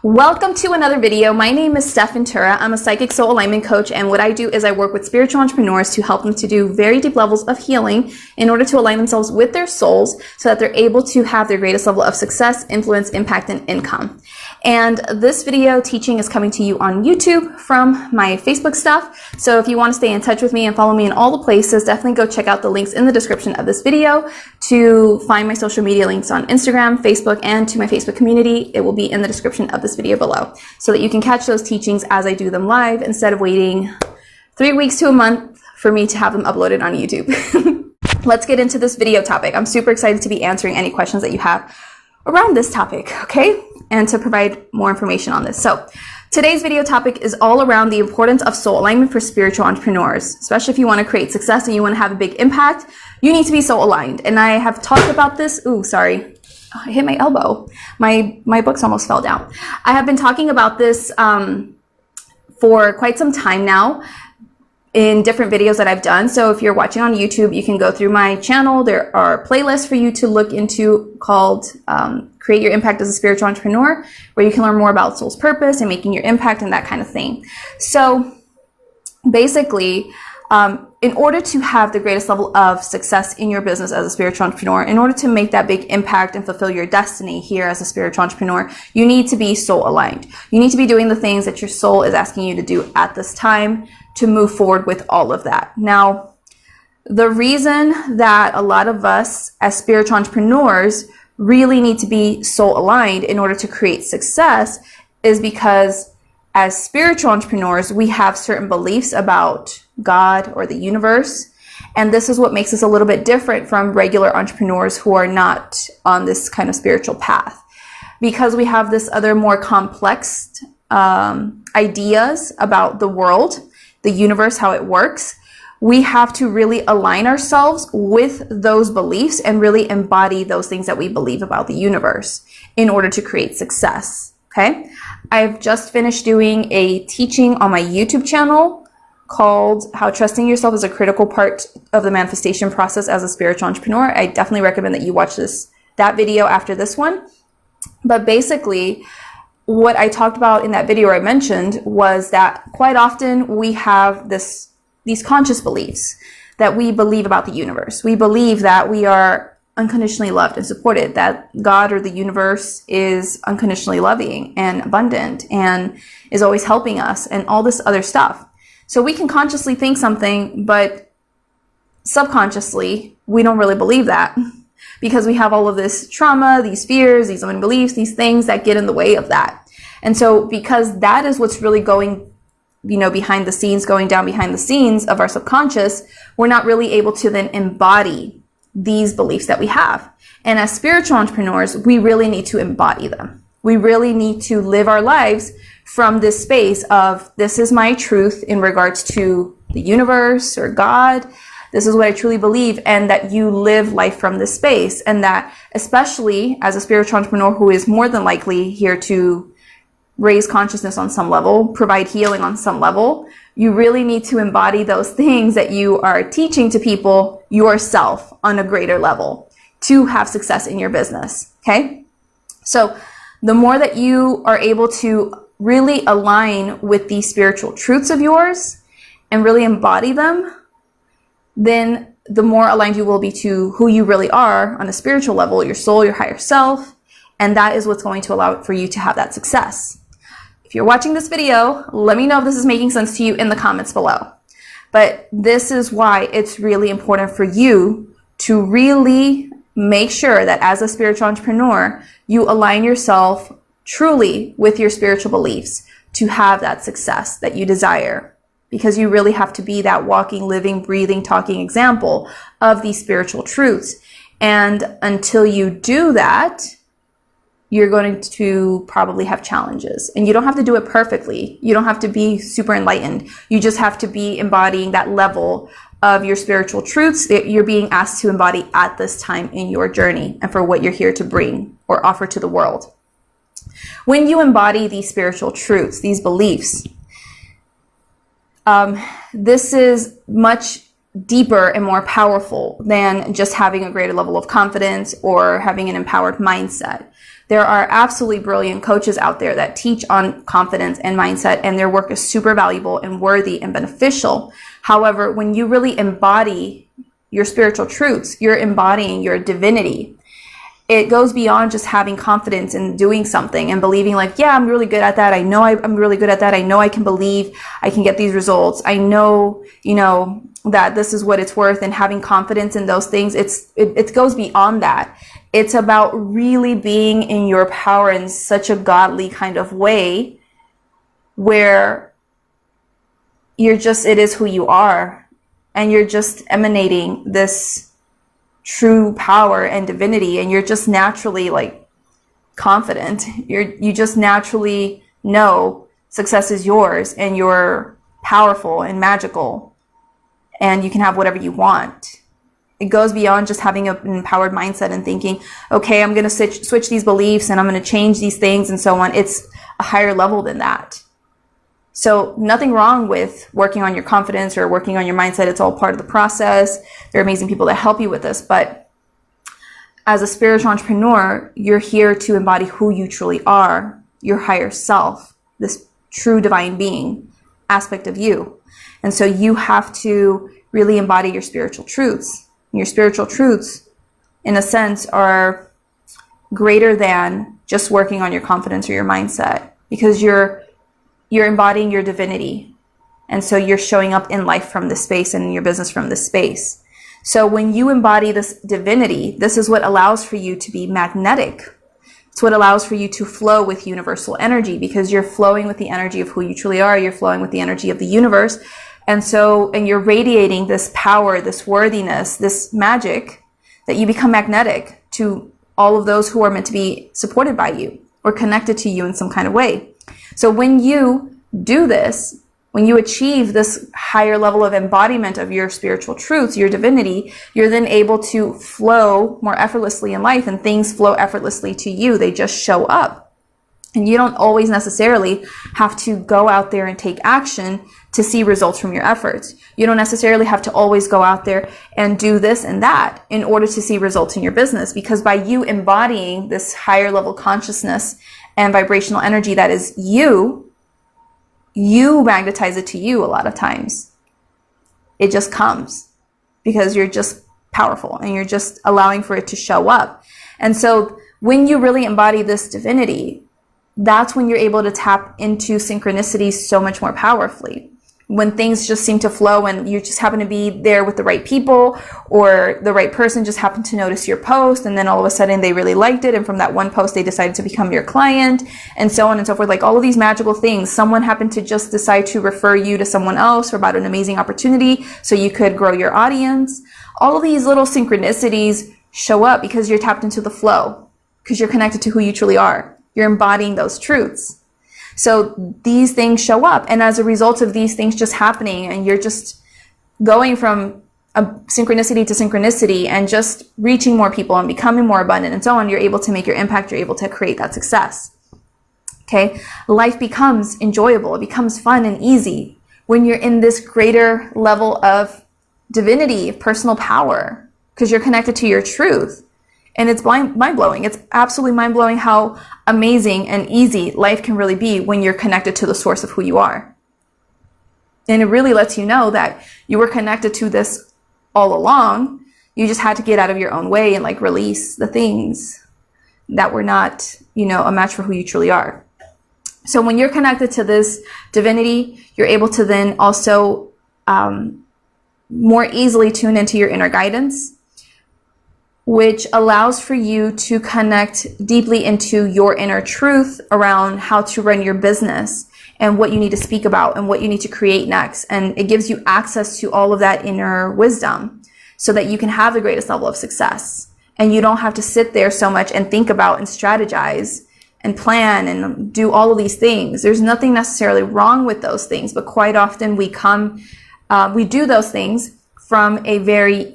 Welcome to another video. My name is Stef. I'm a psychic soul alignment coach, and what I do is I work with spiritual entrepreneurs to help them to do very deep levels of healing in order to align themselves with their souls so that they're able to have their greatest level of success, influence, impact, and income. And this video teaching is coming to you on YouTube from my Facebook stuff. So if you want to stay in touch with me and follow me in all the places, definitely go check out the links in the description of this video to find my social media links on Instagram, Facebook, and to my Facebook community. It will be in the description of this video below so that you can catch those teachings as I do them live instead of waiting 3 weeks to a month for me to have them uploaded on YouTube. Let's get into this video topic. I'm super excited to be answering any questions that you have around this topic, okay? And to provide more information on this. So today's video topic is all around the importance of soul alignment for spiritual entrepreneurs, especially if you want to create success and you want to have a big impact. You need to be soul aligned. And I have talked about this. Ooh, sorry. Oh, I hit my elbow. My books almost fell down. I have been talking about this for quite some time now in different videos that I've done. So if you're watching on YouTube, you can go through my channel. There are playlists for you to look into called Create Your Impact as a Spiritual Entrepreneur, where you can learn more about soul's purpose and making your impact and that kind of thing. So basically, in order to have the greatest level of success in your business as a spiritual entrepreneur, in order to make that big impact and fulfill your destiny here as a spiritual entrepreneur, you need to be soul aligned. You need to be doing the things that your soul is asking you to do at this time to move forward with all of that. Now, the reason that a lot of us as spiritual entrepreneurs really need to be soul aligned in order to create success is because as spiritual entrepreneurs, we have certain beliefs about God or the universe. And this is what makes us a little bit different from regular entrepreneurs who are not on this kind of spiritual path. Because we have this other more complex ideas about the world, the universe, how it works, we have to really align ourselves with those beliefs and really embody those things that we believe about the universe in order to create success. Okay, I've just finished doing a teaching on my YouTube channel called How Trusting Yourself is a Critical Part of the Manifestation Process as a Spiritual Entrepreneur. I definitely recommend that you watch that video after this one. But basically, what I talked about in that video I mentioned was that quite often we have these conscious beliefs that we believe about the universe. We believe that we are unconditionally loved and supported, that God or the universe is unconditionally loving and abundant and is always helping us and all this other stuff. So we can consciously think something, but subconsciously we don't really believe that because we have all of this trauma, these fears, these limiting beliefs, these things that get in the way of that. And so because that is what's really going, behind the scenes, going down behind the scenes of our subconscious, we're not really able to then embody these beliefs that we have. And as spiritual entrepreneurs, we really need to embody them. We really need to live our lives from this space of, this is my truth in regards to the universe or God. This is what I truly believe, and that you live life from this space. And that, especially as a spiritual entrepreneur who is more than likely here to raise consciousness on some level, provide healing on some level, you really need to embody those things that you are teaching to people yourself on a greater level to have success in your business, okay? So the more that you are able to really align with these spiritual truths of yours and really embody them, then the more aligned you will be to who you really are on a spiritual level, your soul, your higher self, and that is what's going to allow for you to have that success. If you're watching this video, let me know if this is making sense to you in the comments below. But this is why it's really important for you to really make sure that as a spiritual entrepreneur, you align yourself truly with your spiritual beliefs to have that success that you desire. Because you really have to be that walking, living, breathing, talking example of these spiritual truths. And until you do that, you're going to probably have challenges. And you don't have to do it perfectly. You don't have to be super enlightened. You just have to be embodying that level of your spiritual truths that you're being asked to embody at this time in your journey and for what you're here to bring or offer to the world. When you embody these spiritual truths, these beliefs, this is much deeper and more powerful than just having a greater level of confidence or having an empowered mindset. There are absolutely brilliant coaches out there that teach on confidence and mindset, and their work is super valuable and worthy and beneficial. However, when you really embody your spiritual truths, you're embodying your divinity. It goes beyond just having confidence in doing something and believing like, yeah, I'm really good at that. I know I'm really good at that. I know I can believe I can get these results. I know, that this is what it's worth, and having confidence in those things. It goes beyond that. It's about really being in your power in such a godly kind of way where it is who you are, and you're just emanating this true power and divinity, and you're just naturally like confident. You just naturally know success is yours, and you're powerful and magical, and you can have whatever you want. It goes beyond just having an empowered mindset and thinking, okay, I'm going to switch these beliefs and I'm going to change these things and so on. It's a higher level than that. So nothing wrong with working on your confidence or working on your mindset. It's all part of the process. There are amazing people that help you with this. But as a spiritual entrepreneur, you're here to embody who you truly are, your higher self, this true divine being aspect of you. And so you have to really embody your spiritual truths. Your spiritual truths, in a sense, are greater than just working on your confidence or your mindset, because you're embodying your divinity. And so you're showing up in life from this space and in your business from this space. So when you embody this divinity, this is what allows for you to be magnetic. It's what allows for you to flow with universal energy, because you're flowing with the energy of who you truly are. You're flowing with the energy of the universe. And you're radiating this power, this worthiness, this magic, that you become magnetic to all of those who are meant to be supported by you or connected to you in some kind of way. So when you do this, when you achieve this higher level of embodiment of your spiritual truths, your divinity, you're then able to flow more effortlessly in life, and things flow effortlessly to you. They just show up. And you don't always necessarily have to go out there and take action to see results from your efforts. You don't necessarily have to always go out there and do this and that in order to see results in your business, because by you embodying this higher level consciousness and vibrational energy that is you magnetize it to you a lot of times. It just comes because you're just powerful and you're just allowing for it to show up. And so when you really embody this divinity, that's when you're able to tap into synchronicity so much more powerfully. When things just seem to flow and you just happen to be there with the right people, or the right person just happened to notice your post, and then all of a sudden they really liked it, and from that one post they decided to become your client, and so on and so forth. Like all of these magical things. Someone happened to just decide to refer you to someone else about an amazing opportunity so you could grow your audience. All of these little synchronicities show up because you're tapped into the flow, because you're connected to who you truly are. You're embodying those truths. So these things show up. And as a result of these things just happening, and you're just going from a synchronicity to synchronicity and just reaching more people and becoming more abundant and so on, you're able to make your impact. You're able to create that success. Okay. Life becomes enjoyable. It becomes fun and easy when you're in this greater level of divinity, personal power, because you're connected to your truth. And it's mind-blowing. It's absolutely mind-blowing how amazing and easy life can really be when you're connected to the source of who you are. And it really lets you know that you were connected to this all along. You just had to get out of your own way and like release the things that were not, a match for who you truly are. So when you're connected to this divinity, you're able to then also more easily tune into your inner guidance, which allows for you to connect deeply into your inner truth around how to run your business and what you need to speak about and what you need to create next. And it gives you access to all of that inner wisdom so that you can have the greatest level of success. And you don't have to sit there so much and think about and strategize and plan and do all of these things. There's nothing necessarily wrong with those things, but quite often we do those things from a very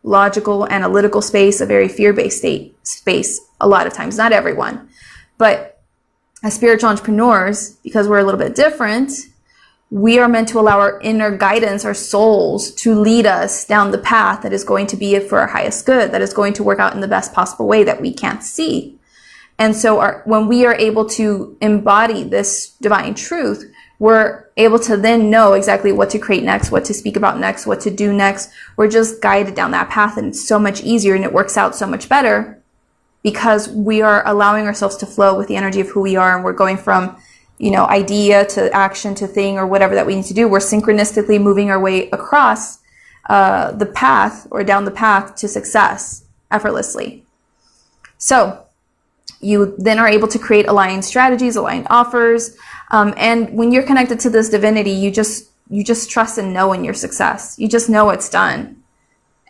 logical, analytical space, a very fear-based space a lot of times, not everyone. But as spiritual entrepreneurs, because we're a little bit different, we are meant to allow our inner guidance, our souls, to lead us down the path that is going to be for our highest good, that is going to work out in the best possible way that we can't see. And so when we are able to embody this divine truth, we're able to then know exactly what to create next, what to speak about next, what to do next. We're just guided down that path, and it's so much easier and it works out so much better because we are allowing ourselves to flow with the energy of who we are, and we're going from, idea to action to thing or whatever that we need to do. We're synchronistically moving our way across the path or down the path to success effortlessly. So you then are able to create aligned strategies, aligned offers. And when you're connected to this divinity, you just trust and know in your success. You just know it's done.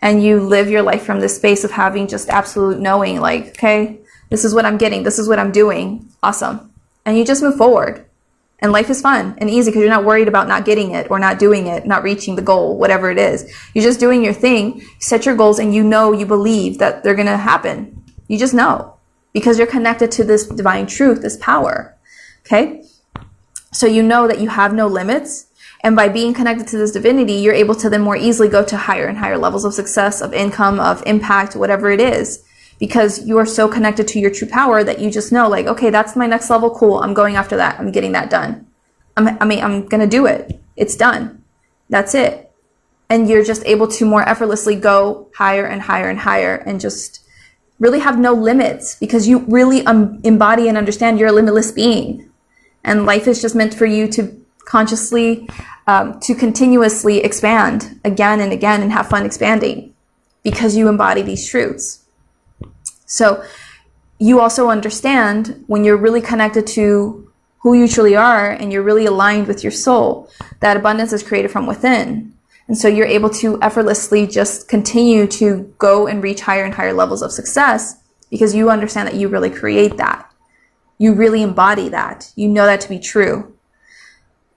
And you live your life from this space of having just absolute knowing, like, okay, this is what I'm getting. This is what I'm doing. Awesome. And you just move forward. And life is fun and easy because you're not worried about not getting it or not doing it, not reaching the goal, whatever it is. You're just doing your thing, set your goals, and you believe that they're going to happen. You just know because you're connected to this divine truth, this power. Okay? So you know that you have no limits. And by being connected to this divinity, you're able to then more easily go to higher and higher levels of success, of income, of impact, whatever it is. Because you are so connected to your true power that you just know, like, okay, that's my next level. Cool. I'm going after that. I'm getting that done. I'm going to do it. It's done. That's it. And you're just able to more effortlessly go higher and higher and higher and just really have no limits because you really embody and understand you're a limitless being. And life is just meant for you to consciously, to continuously expand again and again and have fun expanding because you embody these truths. So you also understand when you're really connected to who you truly are and you're really aligned with your soul, that abundance is created from within. And so you're able to effortlessly just continue to go and reach higher and higher levels of success because you understand that you really create that. You really embody that. You know that to be true.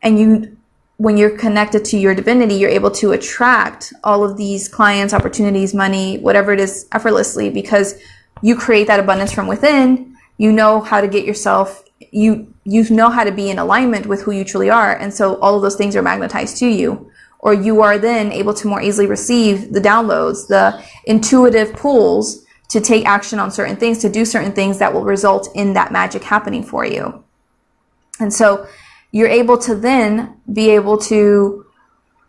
And when you're connected to your divinity, you're able to attract all of these clients, opportunities, money, whatever it is, effortlessly because you create that abundance from within. You know how to get yourself, you know how to be in alignment with who you truly are. And so all of those things are magnetized to you. Or you are then able to more easily receive the downloads, the intuitive pulls to take action on certain things, to do certain things that will result in that magic happening for you. And so you're able to then be able to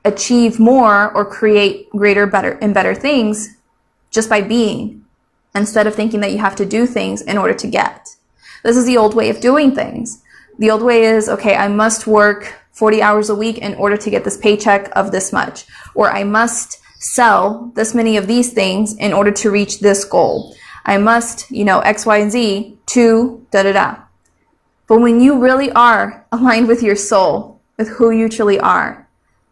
achieve more or create greater, better things just by being, instead of thinking that you have to do things in order to get. This is the old way of doing things. The old way is, okay, I must work 40 hours a week in order to get this paycheck of this much, or I must sell this many of these things in order to reach this goal. I must, X, Y, and Z to da-da-da. But when you really are aligned with your soul, with who you truly are,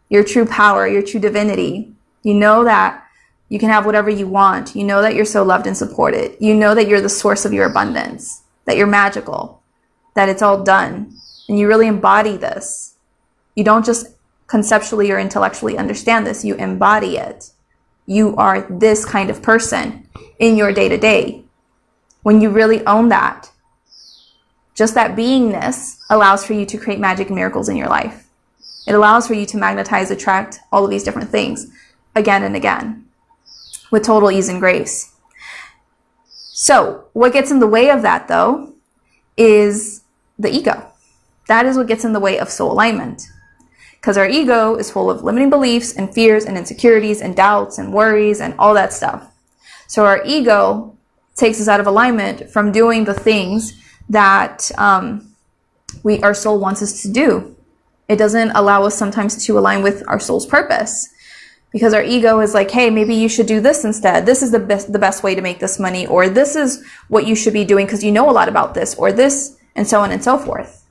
your true power, your true divinity, you know that you can have whatever you want. You know that you're so loved and supported. You know that you're the source of your abundance, that you're magical, that it's all done. And you really embody this. You don't just conceptually or intellectually understand this. You embody it. You are this kind of person in your day-to-day. When you really own that, just that beingness allows for you to create magic and miracles in your life. It allows for you to magnetize, attract all of these different things again and again with total ease and grace. So what gets in the way of that, though, is the ego. That is what gets in the way of soul alignment. Because our ego is full of limiting beliefs and fears and insecurities and doubts and worries and all that stuff. So our ego takes us out of alignment from doing the things that our soul wants us to do. It doesn't allow us sometimes to align with our soul's purpose. Because our ego is like, hey, maybe you should do this instead. This is the best way to make this money. Or this is what you should be doing because you know a lot about this. Or this, and so on and so forth.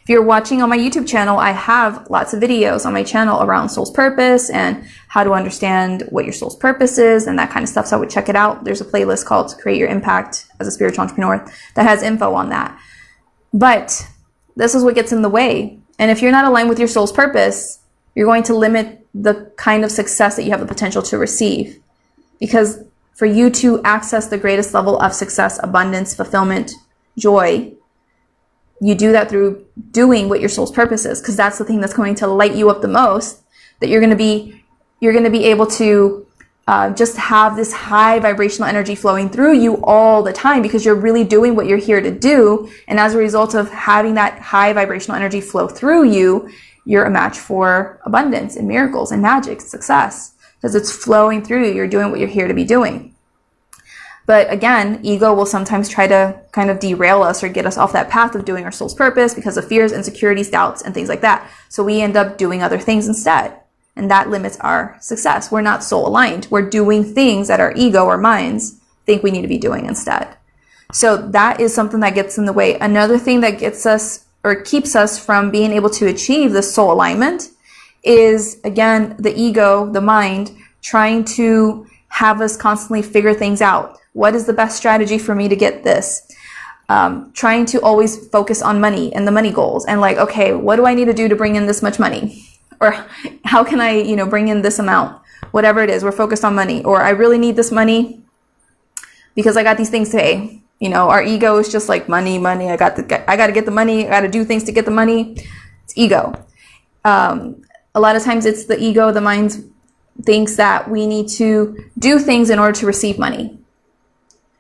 If you're watching on my YouTube channel, I have lots of videos on my channel around soul's purpose and how to understand what your soul's purpose is and that kind of stuff. So I would check it out. There's a playlist called Create Your Impact as a Spiritual Entrepreneur that has info on that. But this is what gets in the way. And if you're not aligned with your soul's purpose, you're going to limit the kind of success that you have the potential to receive. Because for you to access the greatest level of success, abundance, fulfillment, joy, you do that through doing what your soul's purpose is, because that's the thing that's going to light you up the most, that you're going to be able to just have this high vibrational energy flowing through you all the time, because you're really doing what you're here to do. And as a result of having that high vibrational energy flow through you, you're a match for abundance and miracles and magic, success, because it's flowing through you. You're doing what you're here to be doing. But again, ego will sometimes try to kind of derail us or get us off that path of doing our soul's purpose because of fears, insecurities, doubts, and things like that. So we end up doing other things instead. And that limits our success. We're not soul aligned. We're doing things that our ego or minds think we need to be doing instead. So that is something that gets in the way. Another thing that gets us or keeps us from being able to achieve the soul alignment is, again, the ego, the mind, trying to have us constantly figure things out. What is the best strategy for me to get this? Trying to always focus on money and the money goals and like, okay, what do I need to do to bring in this much money? Or how can I, bring in this amount? Whatever it is, we're focused on money. Or I really need this money because I got these things to pay. Our ego is just like money. I got to get the money. I got to do things to get the money. It's ego. A lot of times it's the ego, the mind thinks that we need to do things in order to receive money.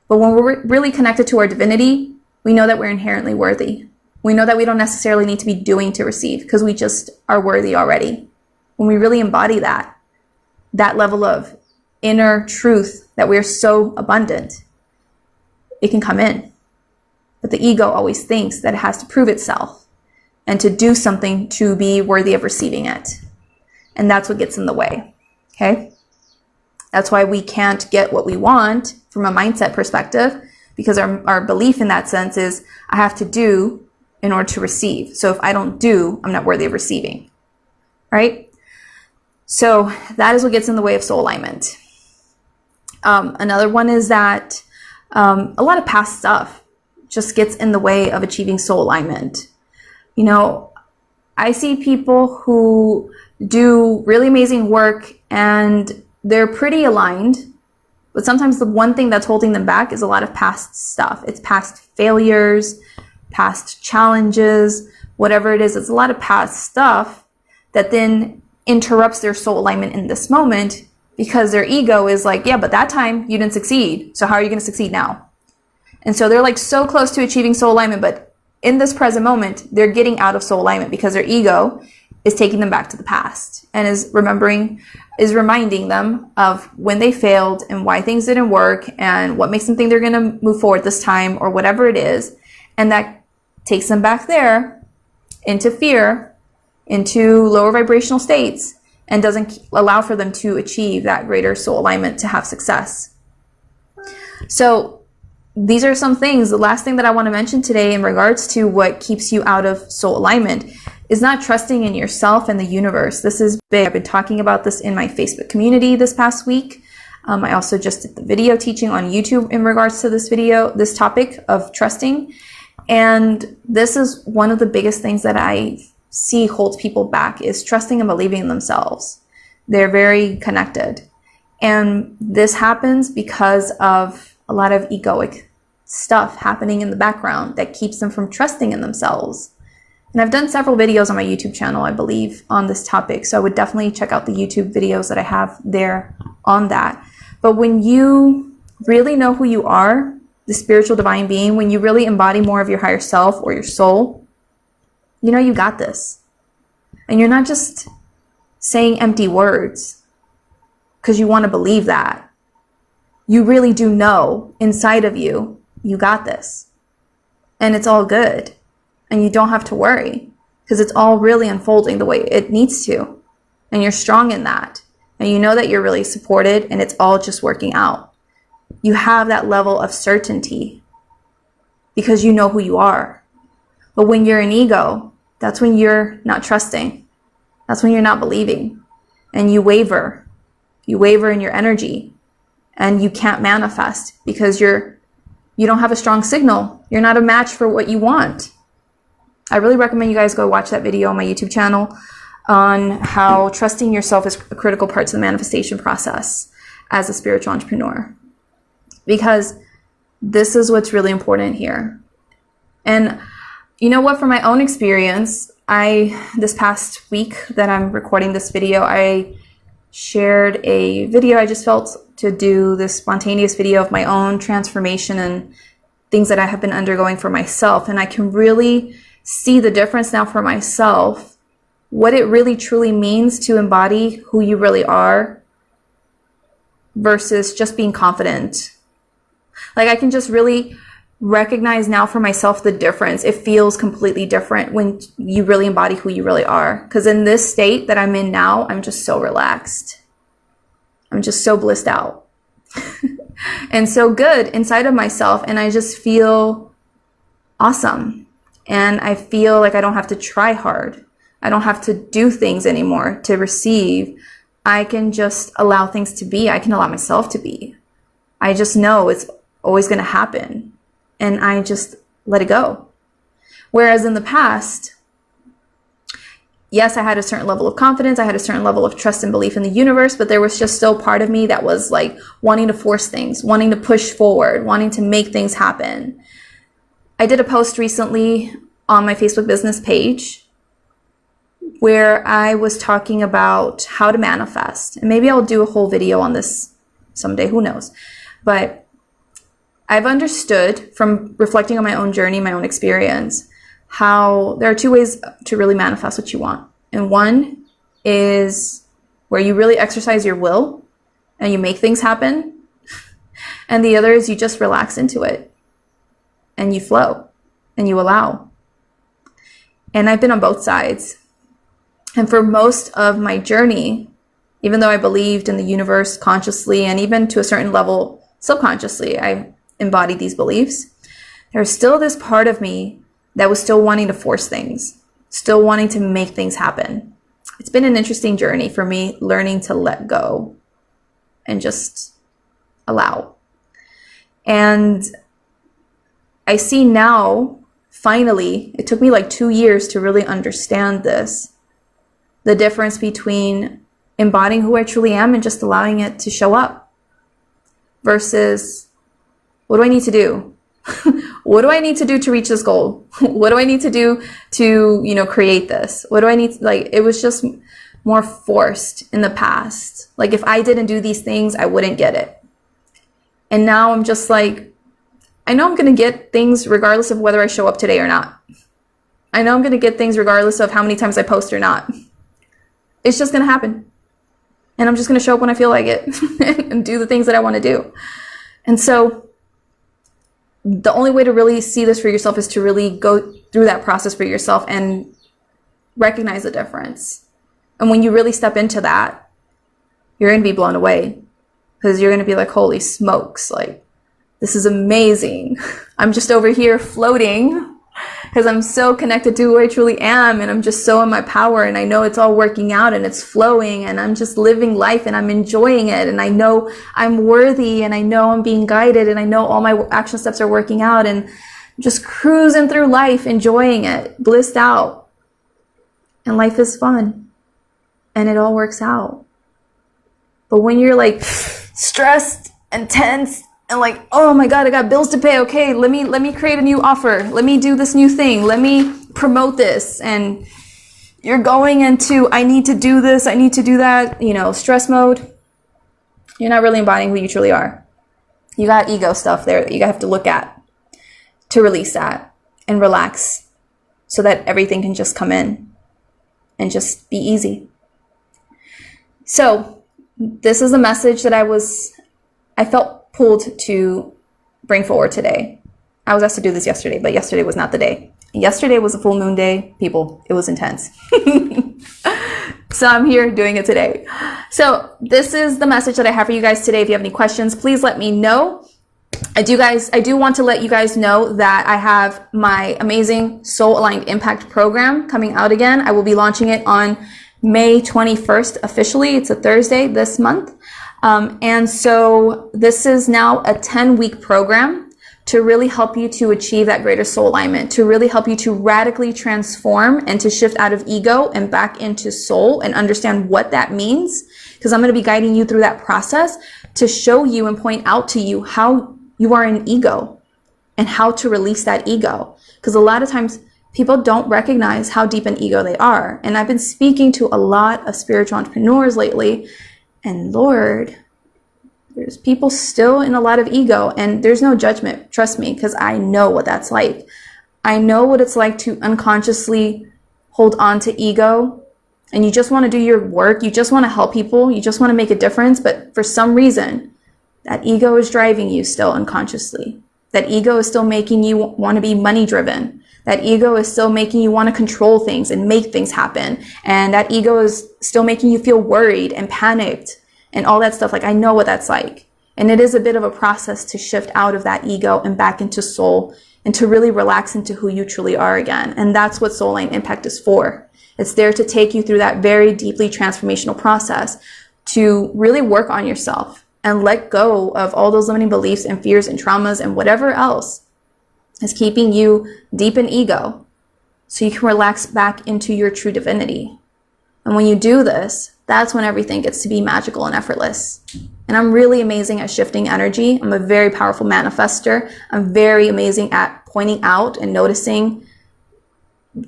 But when we're really connected to our divinity, we know that we're inherently worthy. We know that we don't necessarily need to be doing to receive because we just are worthy already. When we really embody that level of inner truth that we're so abundant, it can come in. But the ego always thinks that it has to prove itself and to do something to be worthy of receiving it. And that's what gets in the way. Okay? That's why we can't get what we want from a mindset perspective, because our belief in that sense is I have to do in order to receive. So if I don't do, I'm not worthy of receiving. Right? So that is what gets in the way of soul alignment. Another one is that a lot of past stuff just gets in the way of achieving soul alignment. I see people who do really amazing work and they're pretty aligned, but sometimes the one thing that's holding them back is a lot of past stuff. It's past failures, past challenges, whatever it is. It's a lot of past stuff that then interrupts their soul alignment in this moment, because their ego is like, yeah, but that time you didn't succeed. So how are you going to succeed now? And so they're like so close to achieving soul alignment, but in this present moment, they're getting out of soul alignment because their ego is taking them back to the past and is reminding them of when they failed and why things didn't work and what makes them think they're going to move forward this time or whatever it is. And that takes them back there into fear, into lower vibrational states, and doesn't allow for them to achieve that greater soul alignment to have success. So these are some things. The last thing that I want to mention today in regards to what keeps you out of soul alignment is not trusting in yourself and the universe. This is big. I've been talking about this in my Facebook community this past week. I also just did the video teaching on YouTube in regards to this topic of trusting. And this is one of the biggest things that I see holds people back, is trusting and believing in themselves. They're very connected. And this happens because of a lot of egoic stuff happening in the background that keeps them from trusting in themselves. And I've done several videos on my YouTube channel, I believe, on this topic. So I would definitely check out the YouTube videos that I have there on that. But when you really know who you are, the spiritual divine being, when you really embody more of your higher self or your soul, you got this. And you're not just saying empty words because you want to believe that. You really do know inside of you, you got this. And it's all good. And you don't have to worry because it's all really unfolding the way it needs to. And you're strong in that. And you know that you're really supported and it's all just working out. You have that level of certainty because you know who you are. But when you're in ego, that's when you're not trusting. That's when you're not believing. And you waver. You waver in your energy. And you can't manifest because you don't have a strong signal. You're not a match for what you want. I really recommend you guys go watch that video on my YouTube channel on how trusting yourself is a critical part to the manifestation process as a spiritual entrepreneur. Because this is what's really important here. And you know what, from my own experience, this past week that I'm recording this video, I shared a video. I just felt to do this spontaneous video of my own transformation and things that I have been undergoing for myself. And I can really see the difference now for myself, what it really truly means to embody who you really are versus just being confident. Like, I can just really recognize now for myself the difference. It feels completely different when you really embody who you really are. Because in this state that I'm in now, I'm just so relaxed. I'm just so blissed out and so good inside of myself. And I just feel awesome. And I feel like I don't have to try hard. I don't have to do things anymore to receive. I can just allow things to be. I can allow myself to be. I just know it's always going to happen. And I just let it go. Whereas in the past, yes, I had a certain level of confidence. I had a certain level of trust and belief in the universe, but there was just still part of me that was like wanting to force things, wanting to push forward, wanting to make things happen. I did a post recently on my Facebook business page where I was talking about how to manifest. And maybe I'll do a whole video on this someday, who knows. But I've understood from reflecting on my own journey, my own experience, how there are two ways to really manifest what you want. And one is where you really exercise your will and you make things happen. And the other is you just relax into it and you flow and you allow. And I've been on both sides. And for most of my journey, even though I believed in the universe consciously and even to a certain level subconsciously, I embodied these beliefs, there's still this part of me that was still wanting to force things, still wanting to make things happen. It's been an interesting journey for me, learning to let go and just allow. And I see now, finally, it took me like 2 years to really understand this, the difference between embodying who I truly am and just allowing it to show up versus, what do I need to do? What do I need to do to reach this goal? What do I need to do to, create this? What do I need to, like, it was just more forced in the past. Like, if I didn't do these things, I wouldn't get it. And now I'm just like, I know I'm going to get things regardless of whether I show up today or not. I know I'm going to get things regardless of how many times I post or not. It's just going to happen. And I'm just going to show up when I feel like it and do the things that I want to do. And so the only way to really see this for yourself is to really go through that process for yourself and recognize the difference. And when you really step into that, you're going to be blown away because you're going to be like, holy smokes, like, this is amazing. I'm just over here floating because I'm so connected to who I truly am, and I'm just so in my power, and I know it's all working out and it's flowing, and I'm just living life and I'm enjoying it, and I know I'm worthy, and I know I'm being guided, and I know all my action steps are working out, and just cruising through life, enjoying it, blissed out. And life is fun and it all works out. But when you're like stressed and tense and like, oh my God, I got bills to pay. Okay, let me create a new offer. Let me do this new thing. Let me promote this. And you're going into, I need to do this, I need to do that, stress mode. You're not really embodying who you truly are. You got ego stuff there that you have to look at to release that and relax so that everything can just come in and just be easy. So this is a message that I felt pulled to bring forward today. I was asked to do this yesterday, but yesterday was not the day. Yesterday was a full moon day. People, it was intense. So I'm here doing it today. So this is the message that I have for you guys today. If you have any questions, please let me know. I do want to let you guys know that I have my amazing Soul Aligned Impact program coming out again. I will be launching it on May 21st officially. It's a Thursday this month. And so this is now a 10-week program to really help you to achieve that greater soul alignment, to really help you to radically transform and to shift out of ego and back into soul and understand what that means. Because I'm going to be guiding you through that process to show you and point out to you how you are in ego and how to release that ego. Because a lot of times people don't recognize how deep in ego they are. And I've been speaking to a lot of spiritual entrepreneurs lately, And Lord, there's people still in a lot of ego, and there's no judgment, trust me, because I know what that's like. I know what it's like to unconsciously hold on to ego, and you just want to do your work, you just want to help people, you just want to make a difference, but for some reason, that ego is driving you still unconsciously. That ego is still making you want to be money driven. That ego is still making you want to control things and make things happen. And that ego is still making you feel worried and panicked and all that stuff. Like, I know what that's like. And it is a bit of a process to shift out of that ego and back into soul and to really relax into who you truly are again. And that's what Sololine Impact is for. It's there to take you through that very deeply transformational process to really work on yourself and let go of all those limiting beliefs and fears and traumas and whatever else is keeping you deep in ego, so you can relax back into your true divinity. And when you do this, that's when everything gets to be magical and effortless. And I'm really amazing at shifting energy. I'm a very powerful manifester. I'm very amazing at pointing out and noticing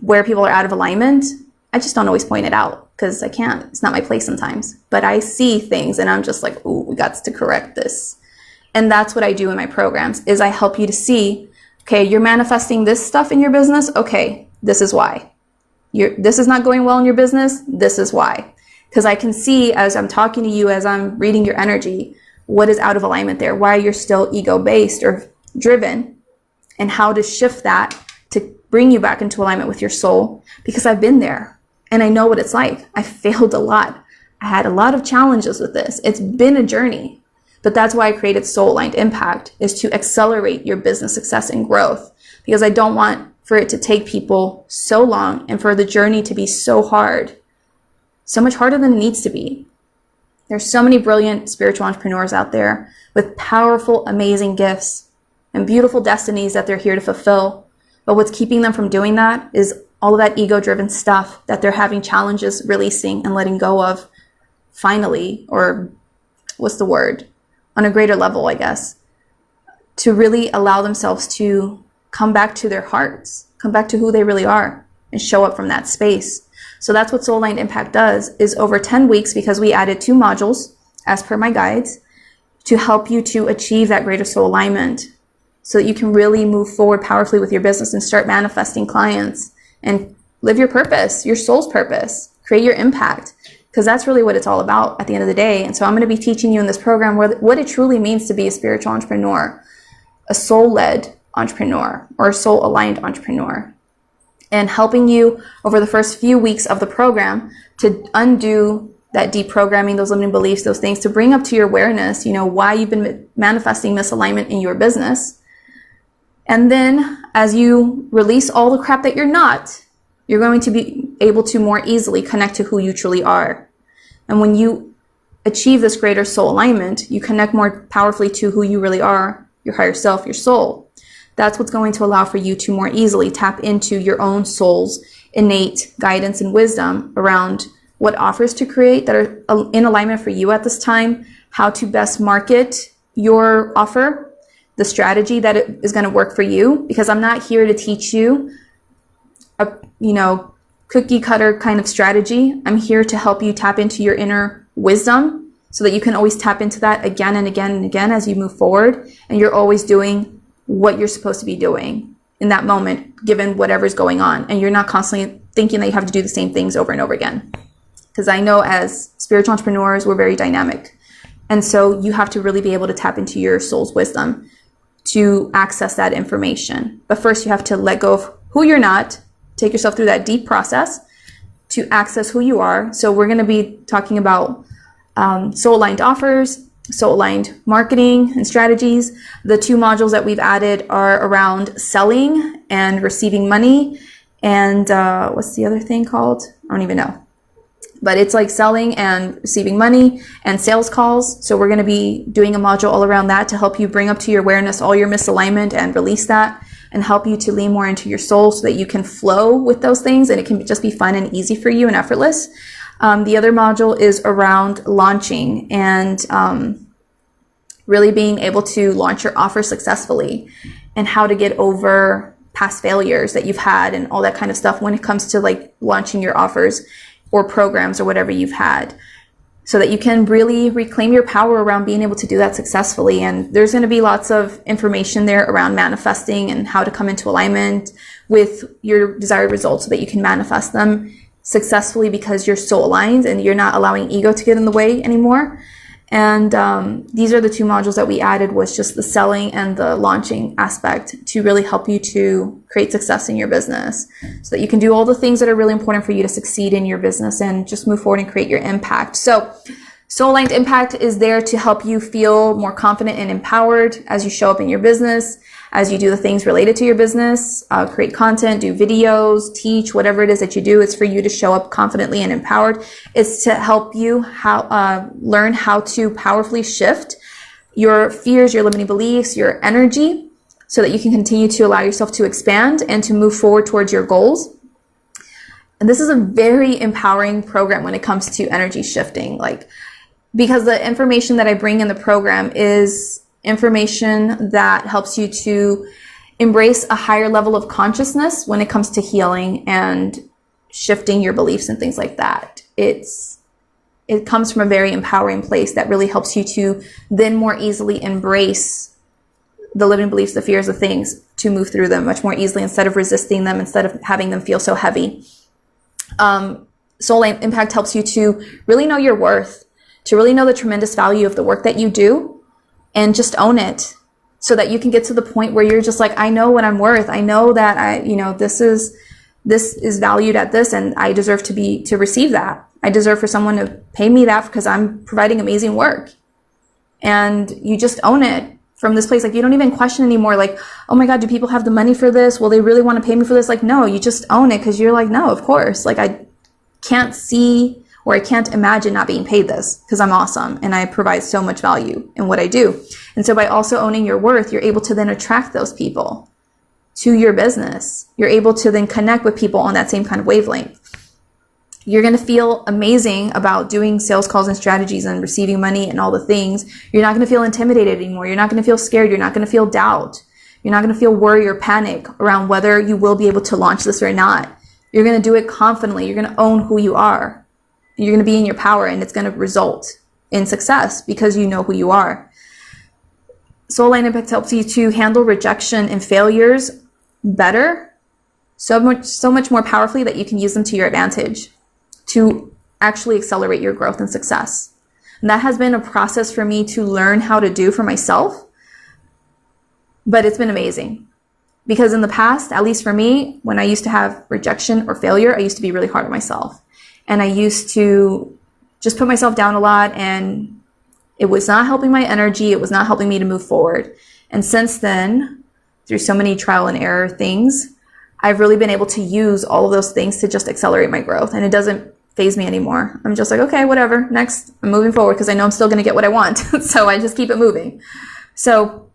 where people are out of alignment. I just don't always point it out because I can't. It's not my place sometimes. But I see things and I'm just like, ooh, we got to correct this. And that's what I do in my programs, is I help you to see, okay, you're manifesting this stuff in your business. Okay, this is why. This is not going well in your business. This is why. Because I can see as I'm talking to you, as I'm reading your energy, what is out of alignment there, why you're still ego-based or driven, and how to shift that to bring you back into alignment with your soul. Because I've been there and I know what it's like. I failed a lot. I had a lot of challenges with this. It's been a journey. But that's why I created Soul Aligned Impact, is to accelerate your business success and growth. Because I don't want for it to take people so long and for the journey to be so hard, so much harder than it needs to be. There's so many brilliant spiritual entrepreneurs out there with powerful, amazing gifts and beautiful destinies that they're here to fulfill. But what's keeping them from doing that is all of that ego-driven stuff that they're having challenges releasing and letting go of finally, or what's the word? On a greater level, I guess, to really allow themselves to come back to their hearts, come back to who they really are, and show up from that space. So that's what Soul Aligned Impact does, is over 10 weeks, because we added 2 modules as per my guides to help you to achieve that greater soul alignment, so that you can really move forward powerfully with your business and start manifesting clients and live your purpose, your soul's purpose, create your impact. Because that's really what it's all about at the end of the day. And so I'm going to be teaching you in this program what it truly means to be a spiritual entrepreneur, a soul-led entrepreneur, or a soul-aligned entrepreneur, and helping you over the first few weeks of the program to undo that deprogramming, those limiting beliefs, those things, to bring up to your awareness, why you've been manifesting misalignment in your business. And then as you release all the crap that you're not, you're going to be able to more easily connect to who you truly are. And when you achieve this greater soul alignment, you connect more powerfully to who you really are, your higher self, your soul. That's what's going to allow for you to more easily tap into your own soul's innate guidance and wisdom around what offers to create that are in alignment for you at this time, how to best market your offer, the strategy that is going to work for you. Because I'm not here to teach you a cookie cutter kind of strategy. I'm here to help you tap into your inner wisdom so that you can always tap into that again and again and again as you move forward. And you're always doing what you're supposed to be doing in that moment, given whatever's going on. And you're not constantly thinking that you have to do the same things over and over again. Because I know as spiritual entrepreneurs, we're very dynamic. And so you have to really be able to tap into your soul's wisdom to access that information. But first you have to let go of who you're not, take yourself through that deep process to access who you are. So we're going to be talking about soul-aligned offers, soul-aligned marketing and strategies. The 2 modules that we've added are around selling and receiving money. And what's the other thing called? I don't even know. But it's like selling and receiving money and sales calls. So we're going to be doing a module all around that to help you bring up to your awareness all your misalignment and release that, and help you to lean more into your soul so that you can flow with those things and it can just be fun and easy for you and effortless. The other module is around launching and really being able to launch your offer successfully, and how to get over past failures that you've had and all that kind of stuff when it comes to like launching your offers or programs or whatever you've had. so that you can really reclaim your power around being able to do that successfully. And there's going to be lots of information there around manifesting and how to come into alignment with your desired results so that you can manifest them successfully because you're so aligned and you're not allowing ego to get in the way anymore. And these are the 2 modules that we added, was just the selling and the launching aspect, to really help you to create success in your business so that you can do all the things that are really important for you to succeed in your business and just move forward and create your impact. So Soul Aligned Impact is there to help you feel more confident and empowered as you show up in your business, as you do the things related to your business, create content, do videos, teach, whatever it is that you do. It's for you to show up confidently and empowered. It's to help you learn how to powerfully shift your fears, your limiting beliefs, your energy, so that you can continue to allow yourself to expand and to move forward towards your goals. And this is a very empowering program when it comes to energy shifting, because the information that I bring in the program is information that helps you to embrace a higher level of consciousness when it comes to healing and shifting your beliefs and things like that. It comes from a very empowering place that really helps you to then more easily embrace the limiting beliefs, the fears, the things, to move through them much more easily instead of resisting them, instead of having them feel so heavy. Soul Impact helps you to really know your worth, to really know the tremendous value of the work that you do, and just own it, so that you can get to the point where you're just like, I know what I'm worth. I know that this is valued at this, and I deserve to receive that. I deserve for someone to pay me that because I'm providing amazing work. And you just own it from this place. You don't even question anymore. Oh my God, do people have the money for this? Will they really want to pay me for this? No, you just own it because you're no, of course. I can't see, or I can't imagine not being paid this, because I'm awesome and I provide so much value in what I do. And so by also owning your worth, you're able to then attract those people to your business. You're able to then connect with people on that same kind of wavelength. You're going to feel amazing about doing sales calls and strategies and receiving money and all the things. You're not going to feel intimidated anymore. You're not going to feel scared. You're not going to feel doubt. You're not going to feel worry or panic around whether you will be able to launch this or not. You're going to do it confidently. You're going to own who you are. You're going to be in your power, and it's going to result in success because you know who you are. Soul Aligned Impact helps you to handle rejection and failures better, so much more powerfully that you can use them to your advantage to actually accelerate your growth and success. And that has been a process for me to learn how to do for myself, but it's been amazing. Because in the past, at least for me, when I used to have rejection or failure, I used to be really hard on myself. And I used to just put myself down a lot, and it was not helping my energy. It was not helping me to move forward. And since then, through so many trial and error things, I've really been able to use all of those things to just accelerate my growth. And it doesn't faze me anymore. I'm just okay, whatever, next, I'm moving forward because I know I'm still going to get what I want. So I just keep it moving. So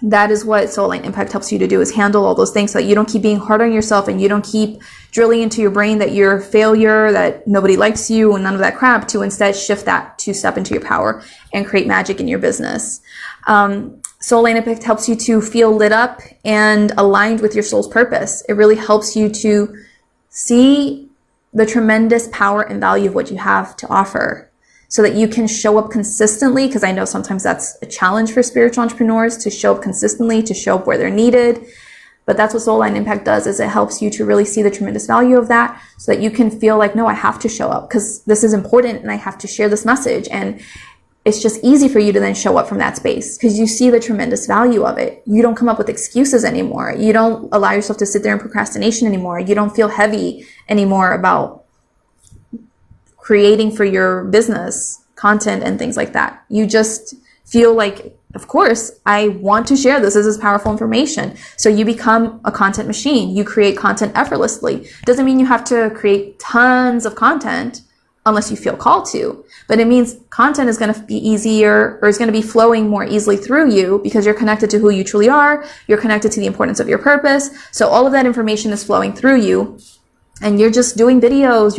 that is what Soul Aligned Impact helps you to do, is handle all those things so that you don't keep being hard on yourself, and you don't keep drilling into your brain that you're a failure, that nobody likes you, and none of that crap, to instead shift that to step into your power and create magic in your business. Soul Aligned Impact helps you to feel lit up and aligned with your soul's purpose. It really helps you to see the tremendous power and value of what you have to offer, so that you can show up consistently, because I know sometimes that's a challenge for spiritual entrepreneurs, to show up consistently, to show up where they're needed. But that's what Soul Aligned Impact does, is it helps you to really see the tremendous value of that, so that you can feel no, I have to show up because this is important and I have to share this message. And it's just easy for you to then show up from that space because you see the tremendous value of it. You don't come up with excuses anymore. You don't allow yourself to sit there in procrastination anymore. You don't feel heavy anymore about creating for your business content and things like that. You just feel of course, I want to share this. This is powerful information. So you become a content machine. You create content effortlessly. Doesn't mean you have to create tons of content unless you feel called to, but it means content is going to be easier, or is going to be flowing more easily through you because you're connected to who you truly are. You're connected to the importance of your purpose. So all of that information is flowing through you, and you're just doing videos.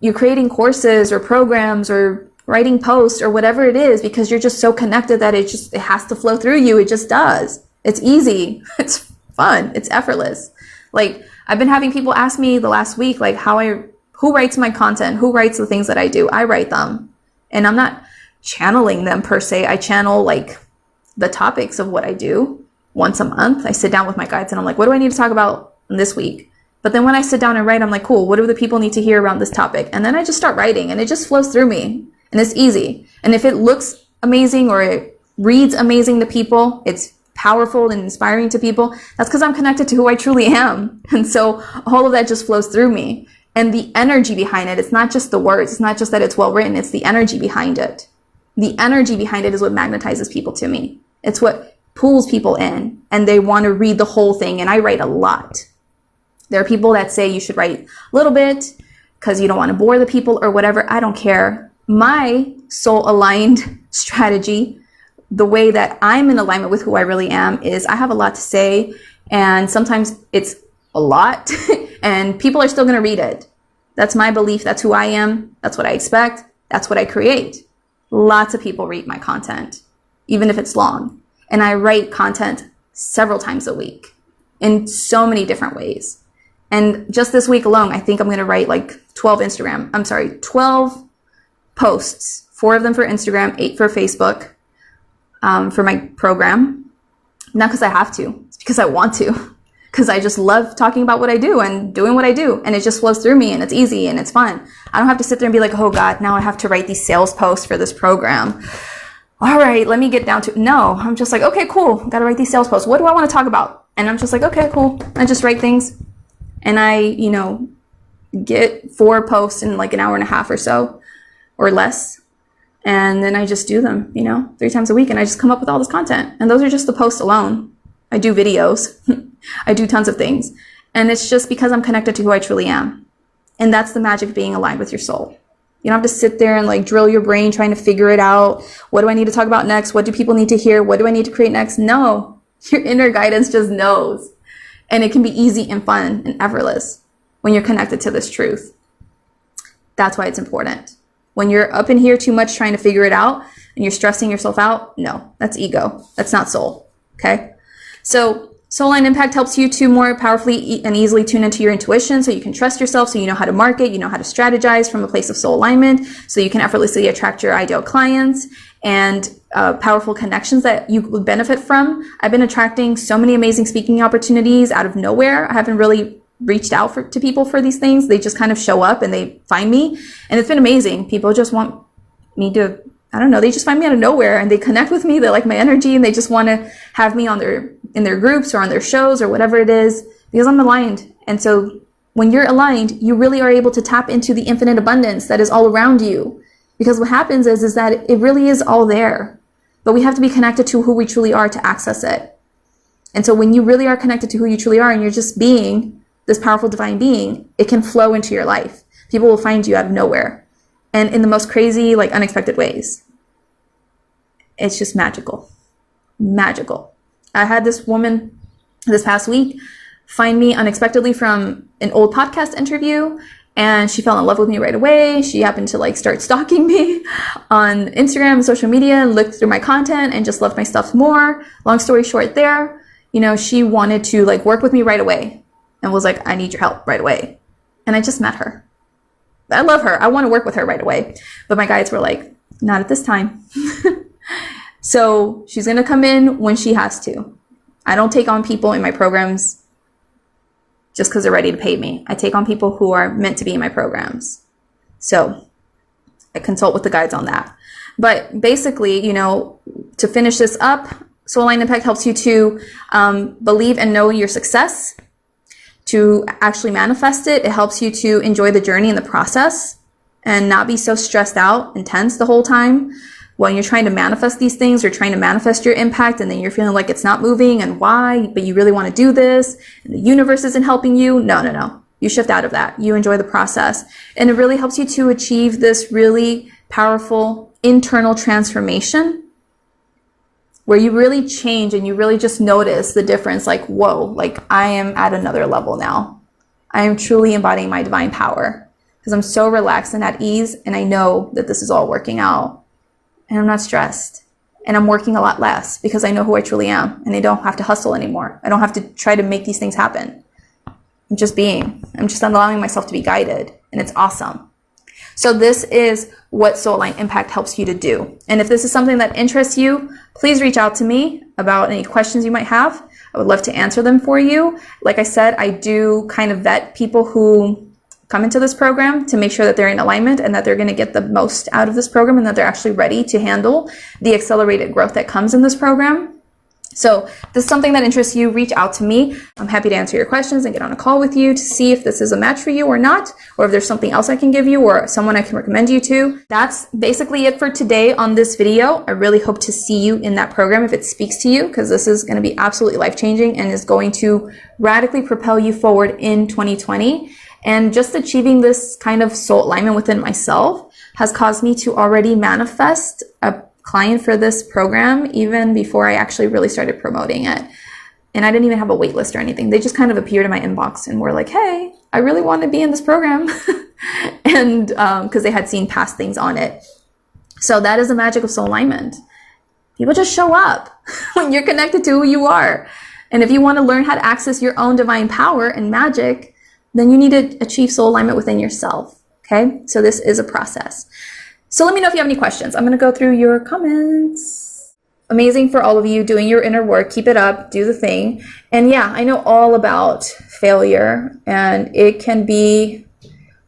You're creating courses or programs or writing posts or whatever it is, because you're just so connected that it has to flow through you. It just does. It's easy. It's fun. It's effortless. I've been having people ask me the last week, who writes my content? Who writes the things that I do? I write them. And I'm not channeling them per se. I channel like the topics of what I do once a month. I sit down with my guides and I'm like, what do I need to talk about this week? But then when I sit down and write, I'm like, cool, what do the people need to hear around this topic? And then I just start writing and it just flows through me and it's easy. And if it looks amazing or it reads amazing to people, it's powerful and inspiring to people, that's because I'm connected to who I truly am. And so all of that just flows through me. And the energy behind it, it's not just the words. It's not just that it's well written. It's the energy behind it. The energy behind it is what magnetizes people to me. It's what pulls people in and they want to read the whole thing. And I write a lot. There are people that say you should write a little bit because you don't want to bore the people or whatever. I don't care. My soul aligned strategy, the way that I'm in alignment with who I really am, is I have a lot to say. And sometimes it's a lot and people are still going to read it. That's my belief. That's who I am. That's what I expect. That's what I create. Lots of people read my content, even if it's long. And I write content several times a week in so many different ways. And just this week alone, I think I'm going to write like 12 posts, 4 of them for Instagram, 8 for Facebook, for my program. Not because I have to, it's because I want to, because I just love talking about what I do and doing what I do. And it just flows through me and it's easy and it's fun. I don't have to sit there and be like, oh God, now I have to write these sales posts for this program. All right, let me get down to, no, I'm just like, okay, cool. Got to write these sales posts. What do I want to talk about? And I'm just like, okay, cool. I just write things. And I, get 4 posts in like an hour and a half or so or less. And then I just do them, 3 times a week. And I just come up with all this content. And those are just the posts alone. I do videos. I do tons of things. And it's just because I'm connected to who I truly am. And that's the magic of being aligned with your soul. You don't have to sit there and like drill your brain trying to figure it out. What do I need to talk about next? What do people need to hear? What do I need to create next? No, your inner guidance just knows. And it can be easy and fun and effortless when you're connected to this truth. That's why it's important. When you're up in here too much trying to figure it out and you're stressing yourself out, no, that's ego. That's not soul. Okay. So Sololine Impact helps you to more powerfully and easily tune into your intuition so you can trust yourself, so you know how to market, you know how to strategize from a place of soul alignment, so you can effortlessly attract your ideal clients and powerful connections that you would benefit from. I've been attracting so many amazing speaking opportunities out of nowhere. I haven't really reached out to people for these things. They just kind of show up and they find me, and it's been amazing. People just want me to, they just find me out of nowhere and they connect with me. They like my energy and they just want to have me in their groups or on their shows or whatever it is, because I'm aligned. And so when you're aligned, you really are able to tap into the infinite abundance that is all around you. Because what happens is that it really is all there, but we have to be connected to who we truly are to access it. And so when you really are connected to who you truly are and you're just being this powerful divine being, it can flow into your life. People will find you out of nowhere and in the most crazy, like unexpected ways. It's just magical. Magical. I had this woman this past week find me unexpectedly from an old podcast interview, and she fell in love with me right away. She happened to like start stalking me on Instagram and social media and looked through my content and just loved my stuff more. Long story short there, she wanted to like work with me right away and was like, I need your help right away. And I just met her. I love her. I want to work with her right away. But my guides were like, not at this time. So she's going to come in when she has to. I don't take on people in my programs just because they're ready to pay me. I take on people who are meant to be in my programs. So I consult with the guides on that. But basically, to finish this up, Sololine Impact helps you to believe and know your success, to actually manifest it. It helps you to enjoy the journey and the process and not be so stressed out and tense the whole time. When you're trying to manifest these things or trying to manifest your impact and then you're feeling like it's not moving and why, but you really want to do this and the universe isn't helping you. No. You shift out of that. You enjoy the process. And it really helps you to achieve this really powerful internal transformation where you really change and you really just notice the difference. Like, whoa, like I am at another level now. I am truly embodying my divine power because I'm so relaxed and at ease. And I know that this is all working out. And I'm not stressed. And I'm working a lot less because I know who I truly am. And I don't have to hustle anymore. I don't have to try to make these things happen. I'm just being. I'm just allowing myself to be guided. And it's awesome. So this is what Sololine Impact helps you to do. And if this is something that interests you, please reach out to me about any questions you might have. I would love to answer them for you. Like I said, I do kind of vet people who come into this program to make sure that they're in alignment and that they're going to get the most out of this program and that they're actually ready to handle the accelerated growth that comes in this program. So if this is something that interests you, reach out to me. I'm happy to answer your questions and get on a call with you to see if this is a match for you or not, or if there's something else I can give you or someone I can recommend you to. That's basically it for today on this video. I really hope to see you in that program if it speaks to you, because this is going to be absolutely life-changing and is going to radically propel you forward in 2020. And just achieving this kind of soul alignment within myself has caused me to already manifest a client for this program even before I actually really started promoting it. And I didn't even have a wait list or anything. They just kind of appeared in my inbox and were like, hey, I really want to be in this program. And because they had seen past things on it. So that is the magic of soul alignment. People just show up when you're connected to who you are. And if you want to learn how to access your own divine power and magic, then you need to achieve soul alignment within yourself. Okay, so this is a process. So let me know if you have any questions. I'm going to go through your comments. Amazing for all of you doing your inner work. Keep it up. Do the thing. And yeah, I know all about failure, and it can be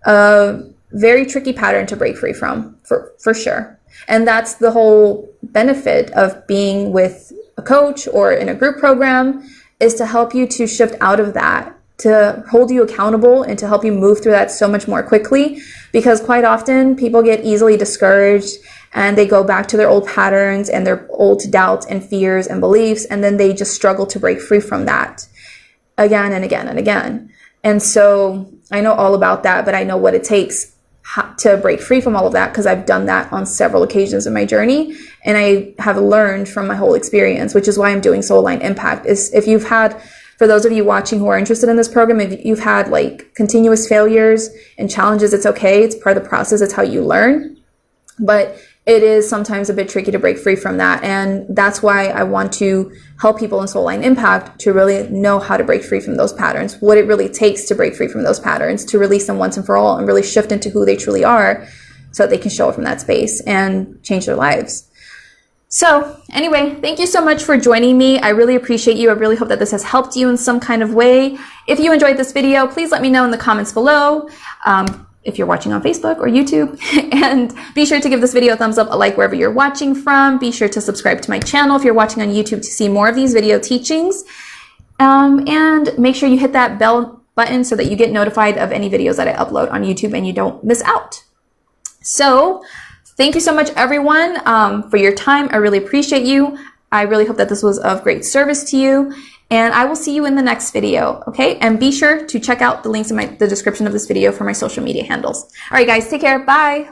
a very tricky pattern to break free from, for sure. And that's the whole benefit of being with a coach or in a group program, is to help you to shift out of that, to hold you accountable and to help you move through that so much more quickly. Because quite often people get easily discouraged and they go back to their old patterns and their old doubts and fears and beliefs, and then they just struggle to break free from that again and again and again. And so I know all about that, but I know what it takes to break free from all of that, because I've done that on several occasions in my journey, and I have learned from my whole experience, which is why I'm doing Sololine Impact. Is if you've had, for those of you watching who are interested in this program, if you've had like continuous failures and challenges, it's okay. It's part of the process. It's how you learn. But it is sometimes a bit tricky to break free from that. And that's why I want to help people in Sololine Impact to really know how to break free from those patterns, what it really takes to break free from those patterns, to release them once and for all and really shift into who they truly are so that they can show up from that space and change their lives. So anyway, thank you so much for joining me. I really appreciate you. I really hope that this has helped you in some kind of way. If you enjoyed this video, please let me know in the comments below. If you're watching on Facebook or YouTube, and be sure to give this video a thumbs up, a like wherever you're watching from. Be sure to subscribe to my channel if you're watching on YouTube to see more of these video teachings. And make sure you hit that bell button so that you get notified of any videos that I upload on YouTube and you don't miss out. So thank you so much, everyone, for your time. I really appreciate you. I really hope that this was of great service to you. And I will see you in the next video, okay? And be sure to check out the links in the description of this video for my social media handles. All right, guys, take care. Bye.